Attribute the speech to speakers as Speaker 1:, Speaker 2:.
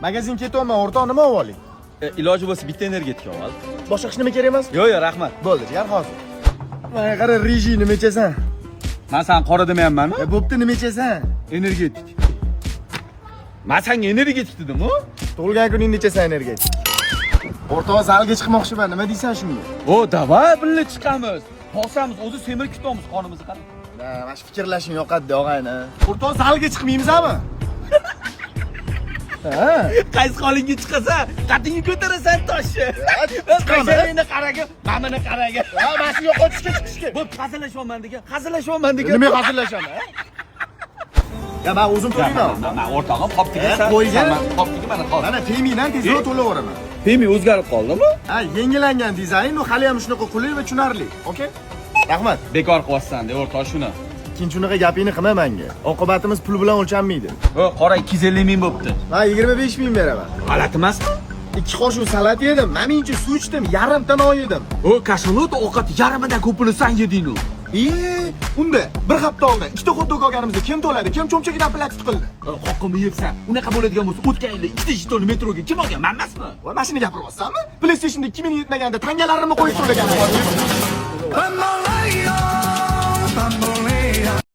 Speaker 1: Magazin ketyapman, o'rtoq, nima oling?
Speaker 2: Iloji bo'lsa bitta energetik ol.
Speaker 1: Boshqa hech nima kerak emas?
Speaker 2: Yo'q, rahmat.
Speaker 1: Bo'ldi, jigar hozir. Mana qara, reji nima ichasan?
Speaker 2: Men san qora demayapman-mi?
Speaker 1: Bo'pti, nima ichasan?
Speaker 2: Energetik. Men senga energetik dedim-ku.
Speaker 1: Tug'ilgan kuningda ichasan energetik. O'rtoq, zalga chiqmoqchiman, nima deysan shunga?
Speaker 2: O, davay birga chiqamiz. Bosamiz, o'zi semir kutamiz, qonimizni qarang.
Speaker 1: Mana shu fikrlashing yoqadi, og'ayni. O'rtoq, zalga chiqmaymizmi? Ha.
Speaker 2: Qaysi holingga chiqasan, qatingni ko'tarasan toshni. Qaysi qaraga, mana qaraga.
Speaker 1: Ha, mana shu yoqqa chiqishga.
Speaker 2: Bu hazillashyapman degan, hazillashyapman degan.
Speaker 1: Nima hazillashaman, ha? Ya men o'zim to'layman.
Speaker 2: Men o'rtog'im qoptigasan.
Speaker 1: Qo'ygan.
Speaker 2: Qoptiga mana qol.
Speaker 1: Mana temaydan tezroq to'layveraman.
Speaker 2: Pemi o'zgarib qoldimi?
Speaker 1: Ha, yangilangan dizayn, u hali ham shunaqa qulay va tushunarli. Okay? Rahmat.
Speaker 2: Bekor qilyapsan de o'rtoq shuni.
Speaker 1: Ikkinchi unaqa gapingni qilma menga. Oqibatimiz pul bilan o'lchanmaydi.
Speaker 2: O, qora 250 ming bo'pti.
Speaker 1: Men 25 ming beraman.
Speaker 2: G'alati emasmi?
Speaker 1: 2 qoshiq salat yedim, mamincha suv ichdim, yarimta non yedim.
Speaker 2: O, kashalot ovqat yarimidan ko'pini sen yeding-ku.
Speaker 1: Unda bir hafta oldin ikkita xotdog olganimizda kim to'ladi? Kim cho'mchagidan plastik qildi?
Speaker 2: Qoqimni yebsan, unaqa bo'ladigan bo'lsa, o'tgan yilda ikkita jetonni metroga kim olgan? Men emasmi?
Speaker 1: Voy, mashina gapiryapsanmi? PlayStationda 2000 yetmaganda tangalarimni qo'yib to'lagan.